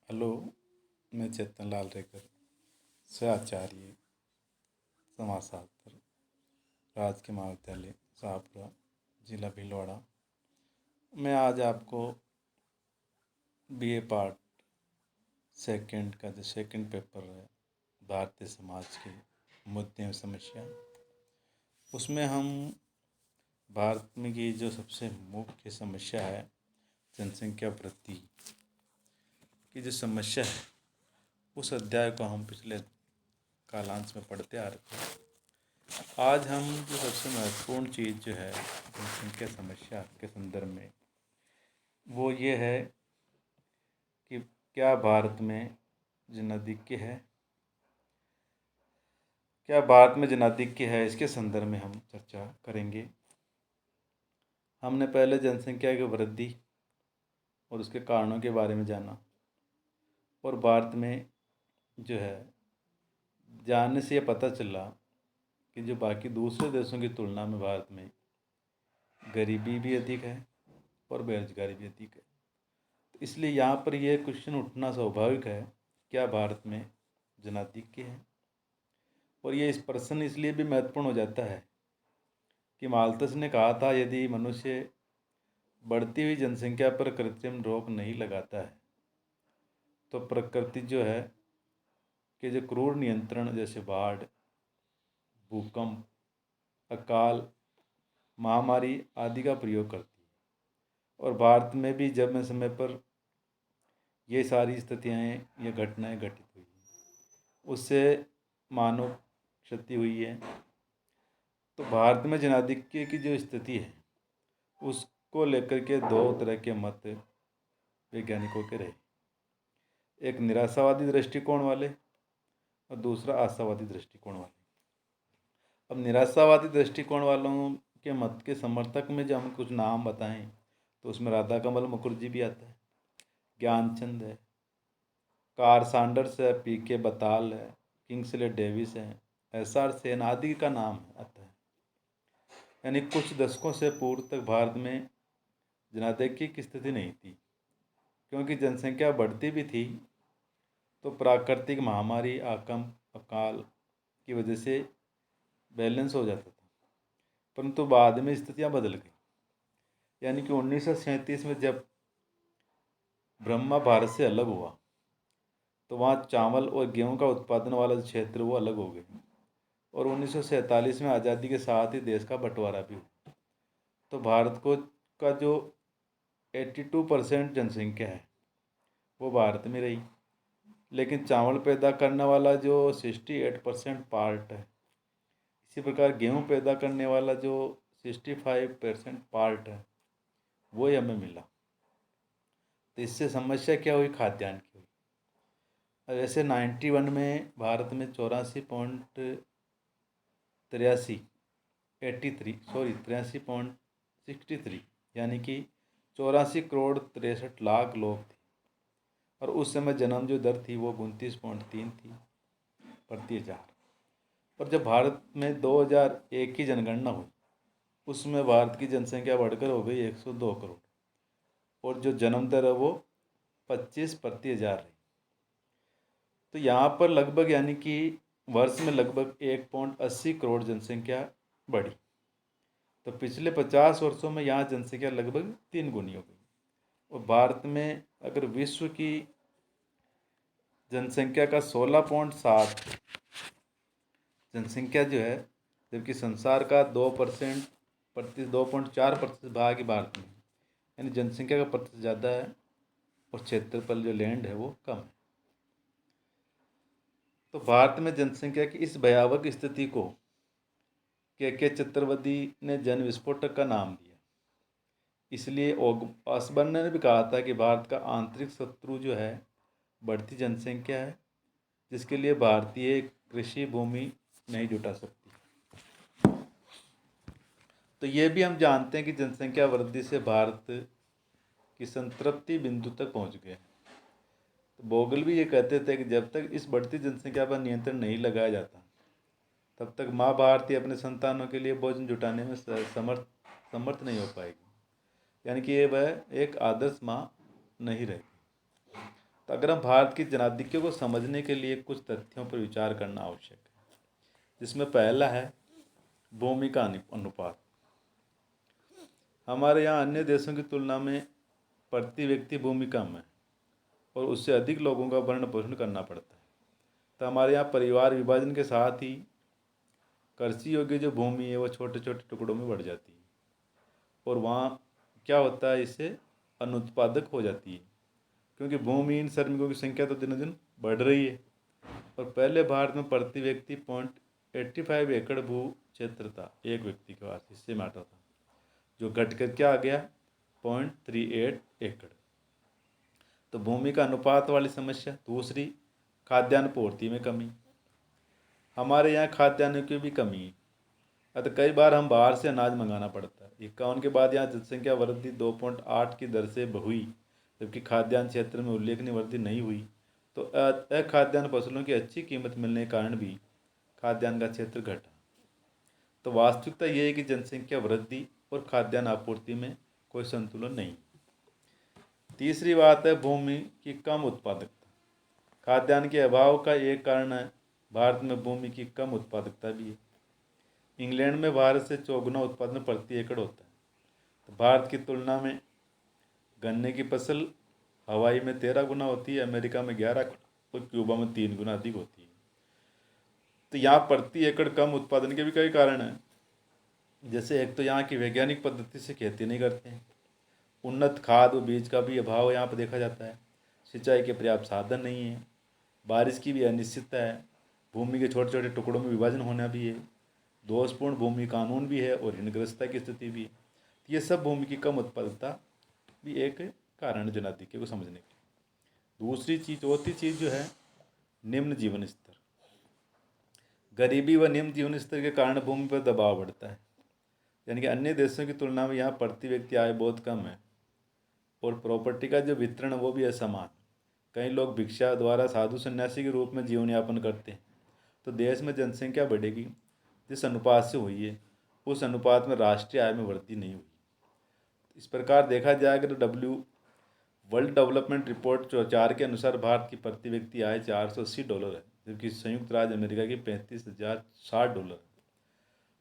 Hello, मैं चेतन लाल रेकर, सहआचार्य समाजशास्त्र, राजकीय महाविद्यालय शाहपुरा, जिला भीलवाड़ा। मैं आज आपको बीए पार्ट सेकंड का जो सेकंड पेपर है भारतीय समाज के मुद्दे और समस्या, उसमें हम भारत में की जो सबसे मुख्य समस्या है जनसंख्या वृद्धि की जो समस्या है, उस अध्याय को हम पिछले कालांश में पढ़ते आ रहे थे। आज हम जो सबसे महत्वपूर्ण चीज़ जो है जनसंख्या समस्या के संदर्भ में, वो ये है कि क्या भारत में जनाधिक्य है, इसके संदर्भ में हम चर्चा करेंगे। हमने पहले जनसंख्या की वृद्धि और उसके कारणों के बारे में जाना, और भारत में जो है जानने से ये पता चला कि जो बाकी दूसरे देशों की तुलना में भारत में गरीबी भी अधिक है और बेरोजगारी भी अधिक है। तो इसलिए यहाँ पर यह क्वेश्चन उठना स्वाभाविक है, क्या भारत में जनाधिक्य है। और ये इस प्रश्न इसलिए भी महत्वपूर्ण हो जाता है कि माल्थस ने कहा था, यदि मनुष्य बढ़ती हुई जनसंख्या पर कृत्रिम रोक नहीं लगाता है तो प्रकृति जो है कि जो क्रूर नियंत्रण जैसे बाढ़, भूकंप, अकाल, महामारी आदि का प्रयोग करती है। और भारत में भी जब समय पर ये सारी स्थितियाँ या घटनाएं घटित हुई, उससे मानव क्षति हुई है। तो भारत में जनाधिक्य की जो स्थिति है, उसको लेकर के दो तरह के मत वैज्ञानिकों के रहे, एक निराशावादी दृष्टिकोण वाले और दूसरा आशावादी दृष्टिकोण वाले। अब निराशावादी दृष्टिकोण वालों के मत के समर्थक में जब हम कुछ नाम बताएं तो उसमें राधा कमल मुखर्जी भी आता है, ज्ञानचंद है, कार्ल सैंडर्स है, पीके बताल है, किंग्सले डेविस है, एसआर सेन आदि का नाम आता है। यानी कुछ दशकों से पूर्व तक भारत में जनाधिक्य की स्थिति नहीं थी, क्योंकि जनसंख्या बढ़ती भी थी तो प्राकृतिक महामारी, आकंप, अकाल की वजह से बैलेंस हो जाता था। परंतु बाद में स्थितियां बदल गई। यानी कि 1937 में जब ब्रह्मा भारत से अलग हुआ तो वहाँ चावल और गेहूं का उत्पादन वाला क्षेत्र वो अलग हो गए, और 1947 में आज़ादी के साथ ही देश का बंटवारा भी हुआ। तो भारत को का जो 82% जनसंख्या है वो भारत में रही, लेकिन चावल पैदा करने वाला जो 68% पार्ट है, इसी प्रकार गेहूं पैदा करने वाला जो 65% पार्ट है, वो ही हमें मिला। तो इससे समस्या क्या हुई, खाद्यान्न की हुई। वैसे 91 में भारत में 83.63 यानी कि 84 करोड़ 63 लाख लोग थे। और उस समय जन्म जो दर थी वो 29.3 थी प्रति हजार। पर जब भारत में 2001 की जनगणना हुई, उसमें भारत की जनसंख्या बढ़कर हो गई 102 करोड़, और जो जन्म दर है वो 25 प्रति हजार रही। तो यहाँ पर लगभग यानी कि वर्ष में लगभग 1.80 करोड़ जनसंख्या बढ़ी। तो पिछले 50 वर्षों में यहाँ जनसंख्या लगभग 3 गुनी हो गई। और भारत में अगर विश्व की जनसंख्या का 16.7 जनसंख्या जो है, जबकि संसार का 2.4% भाग ही भारत में, यानी जनसंख्या का प्रतिशत ज़्यादा है और क्षेत्रफल जो लैंड है वो कम है। तो भारत में जनसंख्या की इस भयावह स्थिति को के चतुर्वेदी ने जन विस्फोटक का नाम दिया। इसलिए ऑसबर्न ने भी कहा था कि भारत का आंतरिक शत्रु जो है बढ़ती जनसंख्या है, जिसके लिए भारतीय कृषि भूमि नहीं जुटा सकती। तो ये भी हम जानते हैं कि जनसंख्या वृद्धि से भारत की संतृप्ति बिंदु तक पहुंच गए। तो बोगल भी ये कहते थे कि जब तक इस बढ़ती जनसंख्या पर नियंत्रण नहीं लगाया जाता, तब तक माँ भारती अपने संतानों के लिए भोजन जुटाने में समर्थ नहीं हो पाएगी। यानी कि ये वह एक आदर्श माँ नहीं रहेगी। तो अगर हम भारत की जनाधिक्य को समझने के लिए कुछ तथ्यों पर विचार करना आवश्यक है, जिसमें पहला है भूमि का अनुपात। हमारे यहाँ अन्य देशों की तुलना में प्रति व्यक्ति भूमि कम है और उससे अधिक लोगों का भरण पोषण करना पड़ता है। तो हमारे यहाँ परिवार विभाजन के साथ ही कृषि योग्य जो भूमि है वो छोटे छोटे टुकड़ों में बढ़ जाती है और वहाँ क्या होता है, इससे अनुत्पादक हो जाती है, क्योंकि भूमिहीन श्रमिकों की संख्या तो दिनों दिन बढ़ रही है। और पहले भारत में प्रति व्यक्ति 0.85 एकड़ भू क्षेत्र था, एक व्यक्ति के पास हिस्से में आता था, जो घट कर क्या आ गया 0.38 एकड़। तो भूमि का अनुपात वाली समस्या। दूसरी, खाद्यान्न पूर्ति में कमी। हमारे यहाँ खाद्यान्न की भी कमी है, अतः कई बार हम बाहर से अनाज मंगाना पड़ता है। 51 के बाद यहाँ जनसंख्या वृद्धि 2.8 की दर से हुई, जबकि खाद्यान्न क्षेत्र में उल्लेखनीय वृद्धि नहीं हुई। तो अखाद्यान्न फसलों की अच्छी कीमत मिलने के कारण भी खाद्यान्न का क्षेत्र घटा। तो वास्तविकता यह है कि जनसंख्या वृद्धि और खाद्यान्न आपूर्ति में कोई संतुलन नहीं। तीसरी बात है भूमि की कम उत्पादकता। खाद्यान्न के अभाव का एक कारण है भारत में भूमि की कम उत्पादकता भी है। इंग्लैंड में भारत से 4 उत्पादन प्रति एकड़ होता है। तो भारत की तुलना में गन्ने की फसल हवाई में 13 गुना होती है, अमेरिका में 11 और क्यूबा में 3 गुना अधिक होती है। तो यहाँ प्रति एकड़ कम उत्पादन के भी कई कारण हैं। जैसे एक तो यहाँ की वैज्ञानिक पद्धति से खेती नहीं करते हैं, उन्नत खाद और बीज का भी अभाव यहाँ पर देखा जाता है, सिंचाई के पर्याप्त साधन नहीं है, बारिश की भी अनिश्चितता है, भूमि के छोटे छोटे टुकड़ों में विभाजन होना भी है, दोषपूर्ण भूमि कानून भी है और ऋणग्रस्तता की स्थिति भी है। तो ये सब भूमि की कम उत्पादकता भी एक कारण है जनाधिक्य को समझने की। दूसरी चीज़, चौथी चीज़ जो है निम्न जीवन स्तर। गरीबी व निम्न जीवन स्तर के कारण भूमि पर दबाव बढ़ता है, यानी कि अन्य देशों की तुलना में यहाँ प्रति व्यक्ति आय बहुत कम है और प्रॉपर्टी का जो वितरण है वो भी असमान। कई लोग भिक्षा द्वारा साधु सन्यासी के रूप में जीवन यापन करते हैं। तो देश में जनसंख्या बढ़ेगी जिस अनुपात से हुई है, उस अनुपात में राष्ट्रीय आय में वृद्धि नहीं हुई। इस प्रकार देखा जाए अगर वर्ल्ड डेवलपमेंट रिपोर्ट 4 के अनुसार भारत की प्रति व्यक्ति आय $480 है, जबकि संयुक्त राज्य अमेरिका की $35,060 है।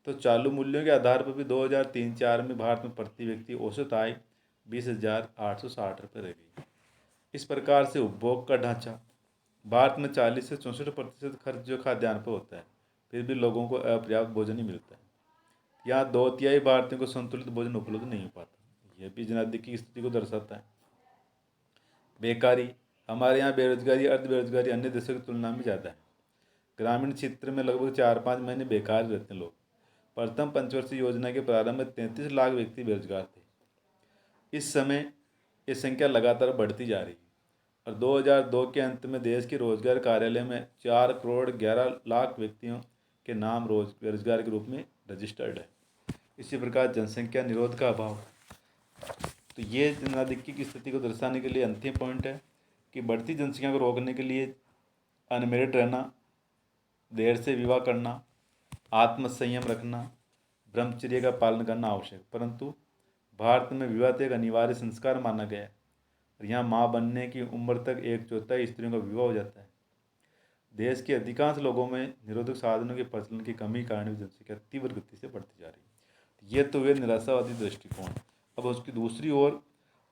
तो चालू मूल्यों के आधार पर भी 2003-04 में भारत में प्रति व्यक्ति औसत आय $20,860 रह गई। इस प्रकार से उपभोग का ढांचा, भारत में 40 से 64% खर्च जो खाद्यान्न पर होता है, फिर भी लोगों को अपर्याप्त भोजन ही मिलता है। यहाँ 2/3 भारतीयों को संतुलित भोजन उपलब्ध नहीं हो पाता। यह भी जनाधिक्य की स्थिति को दर्शाता है। बेकारी, हमारे यहाँ बेरोजगारी अर्ध बेरोजगारी अन्य देशों की तुलना में ज़्यादा है। ग्रामीण क्षेत्र में लगभग 4-5 महीने बेकार रहते हैं लोग। प्रथम पंचवर्षीय योजना के प्रारंभ में 33 लाख व्यक्ति बेरोजगार थे। इस समय ये संख्या लगातार बढ़ती जा रही है और 2002 के अंत में देश के रोजगार कार्यालय में 4,11,00,000 व्यक्तियों के नाम बेरोजगार के रूप में रजिस्टर्ड है। इसी प्रकार जनसंख्या निरोध का अभाव। तो ये जनाधिक्य की स्थिति को दर्शाने के लिए अंतिम पॉइंट है कि बढ़ती जनसंख्या को रोकने के लिए अनमेरिड रहना, देर से विवाह करना, आत्मसंयम रखना, ब्रह्मचर्य का पालन करना आवश्यक। परंतु भारत में विवाह तो एक अनिवार्य संस्कार माना गया है और यहाँ माँ बनने की उम्र तक 1/4 स्त्रियों का विवाह हो जाता है। देश के अधिकांश लोगों में निरोधक साधनों के प्रचलन की कमी के कारण जनसंख्या तीव्र गति से बढ़ती जा रही है। ये तो वे निराशावादी दृष्टिकोण। अब उसकी दूसरी ओर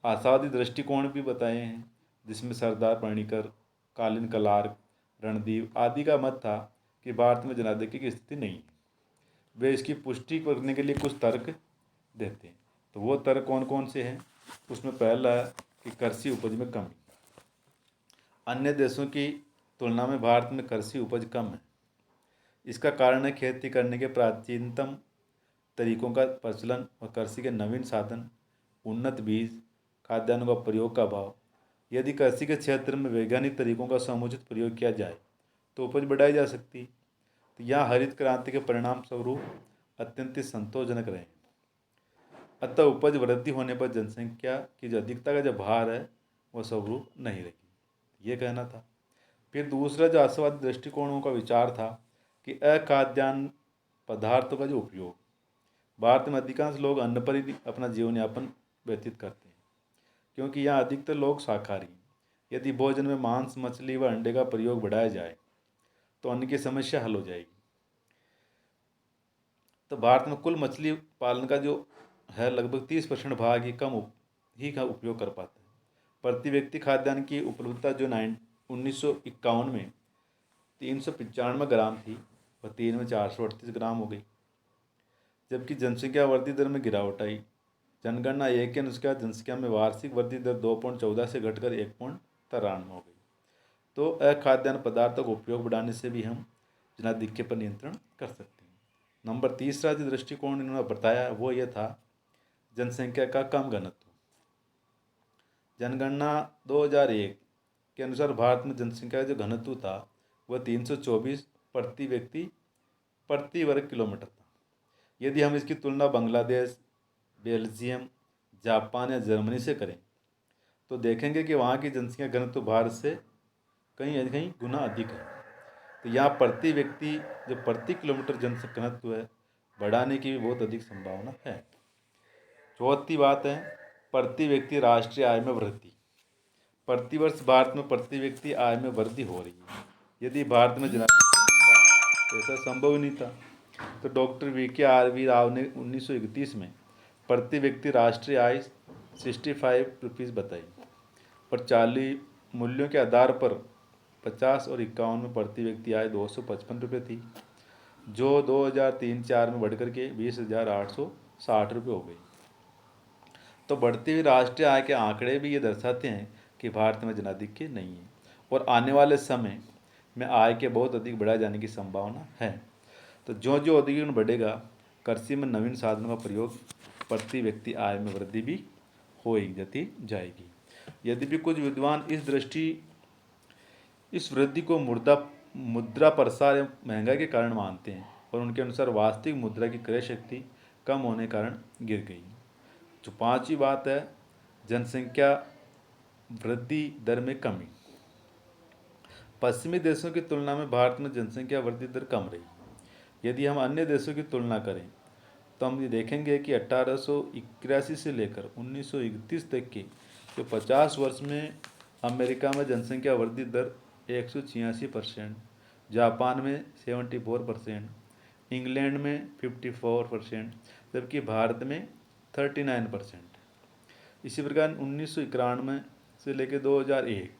आशावादी दृष्टिकोण भी बताए हैं, जिसमें सरदार पणिकर, कालीन कलार्क, रणदीव आदि का मत था कि भारत में जनाधिक्य की स्थिति नहीं है। वे इसकी पुष्टि करने के लिए कुछ तर्क देते हैं। तो वो तर्क कौन कौन से हैं? उसमें पहला है कि कृषि उपज में कमी। अन्य देशों की तुलना में भारत में कृषि उपज कम है। इसका कारण है खेती करने के प्राचीनतम तरीकों का प्रचलन और कृषि के नवीन साधन, उन्नत बीज, खाद्यान्नों का प्रयोग का अभाव। यदि कृषि के क्षेत्र में वैज्ञानिक तरीकों का समुचित प्रयोग किया जाए तो उपज बढ़ाई जा सकती है। तो यहाँ हरित क्रांति के परिणाम स्वरूप अत्यंत संतोषजनक रहे। अतः उपज वृद्धि होने पर जनसंख्या की जो अधिकता का जो भार है वह स्वरूप नहीं रहेगी, ये कहना था। फिर दूसरा जो आशावादी दृष्टिकोणों का विचार था कि अखाद्यान्न पदार्थों का जो उपयोग, भारत में अधिकांश लोग अन्न पर ही अपना जीवन यापन व्यतीत करते हैं, क्योंकि यहाँ अधिकतर लोग शाकाहारी हैं। यदि भोजन में मांस, मछली व अंडे का प्रयोग बढ़ाया जाए तो अन्न की समस्या हल हो जाएगी। तो भारत में कुल मछली पालन का जो है लगभग 30% भाग ही का उपयोग कर पाते हैं। प्रति व्यक्ति खाद्यान्न की उपलब्धता जो 1951 में 395 ग्राम थी वह 3 में 438 ग्राम हो गई, जबकि जनसंख्या वृद्धि दर में गिरावट आई। जनगणना 1 के अनुसार जनसंख्या में वार्षिक वृद्धि दर 2.14 से घटकर 1.93 हो गई। तो अखाद्यान्न पदार्थों का उपयोग बढ़ाने से भी हम जनाधिक्य पर नियंत्रण कर सकते हैं। नंबर तीसरा जो दृष्टिकोण इन्होंने बताया वो ये था जनसंख्या का कम घनत्व। जनगणना 2001 के अनुसार भारत में जनसंख्या का जो घनत्व था वह 324 प्रति व्यक्ति प्रति वर्ग किलोमीटर था। यदि हम इसकी तुलना बांग्लादेश, बेल्जियम, जापान या जर्मनी से करें तो देखेंगे कि वहाँ की जनसंख्या घनत्व भारत से कहीं गुना अधिक है। तो यहाँ प्रति व्यक्ति जो प्रति किलोमीटर जनसंख्या घनत्व है बढ़ाने की भी बहुत अधिक संभावना है। चौथी बात है प्रति व्यक्ति राष्ट्रीय आय में वृद्धि। प्रतिवर्ष भारत में प्रति व्यक्ति आय में वृद्धि हो रही है। यदि भारत में जनाधिपत्य ऐसा संभव ही नहीं था। तो डॉक्टर VKRV राव ने 1931 में प्रति व्यक्ति राष्ट्रीय आय 65 रुपीज़ बताई, पर 40 मूल्यों के आधार पर 50 और 51 में प्रति व्यक्ति आय 255 रुपये थी, जो 2003-04 में बढ़कर के 20,860 रुपये हो गई। तो बढ़ती हुई राष्ट्रीय आय के आंकड़े भी ये दर्शाते हैं कि भारत में जनाधिक्य नहीं है और आने वाले समय में आय के बहुत अधिक बढ़ाए जाने की संभावना है। तो जो जो औद्योगिकरण बढ़ेगा, कृषि में नवीन साधनों का प्रयोग, प्रति व्यक्ति आय में वृद्धि भी हो जाती जाएगी। यदि भी कुछ विद्वान इस वृद्धि को मुद्रा प्रसार एवं महंगाई के कारण मानते हैं और उनके अनुसार वास्तविक मुद्रा की क्रय शक्ति कम होने के कारण गिर गई। जो पांचवी बात है जनसंख्या वृद्धि दर में कमी। पश्चिमी देशों की तुलना में भारत में जनसंख्या वृद्धि दर कम रही। यदि हम अन्य देशों की तुलना करें तो हम ये देखेंगे कि 1881 से लेकर 1931 तक के जो 50 वर्ष में अमेरिका में जनसंख्या वृद्धि दर 186%, जापान में 74%, इंग्लैंड में 54%, जबकि भारत में 39%। इसी प्रकार 1991 से लेकर 2001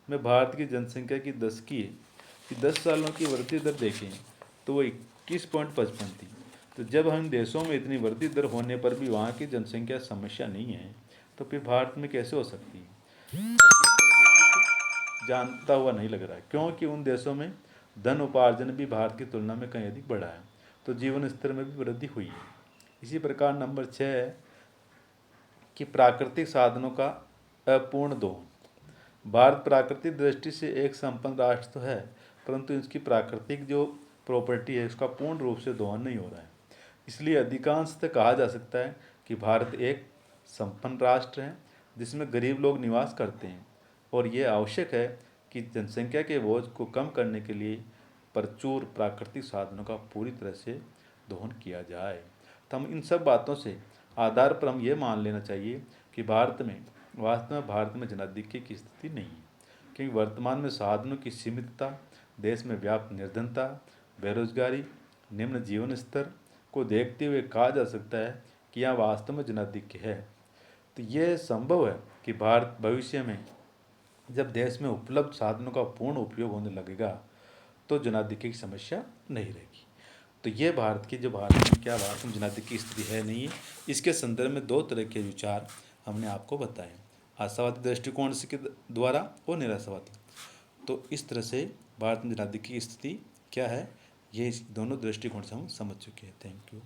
में भारत की जनसंख्या की 10 सालों की वृद्धि दर देखें तो वो 21.55 थी। तो जब हम देशों में इतनी वृद्धि दर होने पर भी वहाँ की जनसंख्या समस्या नहीं है तो फिर भारत में कैसे हो सकती है? जानता हुआ नहीं लग रहा है, क्योंकि उन देशों में धन उपार्जन भी भारत की तुलना में कहीं अधिक बढ़ा है, तो जीवन स्तर में भी वृद्धि हुई है। इसी प्रकार नंबर 6 है कि प्राकृतिक साधनों का अपूर्ण दोहन। भारत प्राकृतिक दृष्टि से एक संपन्न राष्ट्र तो है, परंतु इसकी प्राकृतिक जो प्रॉपर्टी है उसका पूर्ण रूप से दोहन नहीं हो रहा है। इसलिए अधिकांशतः कहा जा सकता है कि भारत एक संपन्न राष्ट्र है जिसमें गरीब लोग निवास करते हैं और ये आवश्यक है कि जनसंख्या के बोझ को कम करने के लिए प्रचुर प्राकृतिक साधनों का पूरी तरह से दोहन किया जाए। तो हम इन सब बातों से आधार पर हम ये मान लेना चाहिए कि वास्तव में भारत में जनाधिक्य की स्थिति नहीं है, क्योंकि वर्तमान में साधनों की सीमितता, देश में व्याप्त निर्धनता, बेरोजगारी, निम्न जीवन स्तर को देखते हुए कहा जा सकता है कि यहाँ वास्तव में जनाधिक्य है। तो ये संभव है कि भारत भविष्य में जब देश में उपलब्ध साधनों का पूर्ण उपयोग होने लगेगा तो जनाधिक्य की समस्या नहीं रहेगी। तो ये भारत में जनाधिक्य की स्थिति है नहीं है, इसके संदर्भ में 2 तरह के विचार हमने आपको बताए, आशावादी दृष्टिकोण से के द्वारा और निराशावादी। तो इस तरह से भारत में जनाधिक्य की स्थिति क्या है, ये इस दोनों दृष्टिकोण से हम समझ चुके हैं। Thank you.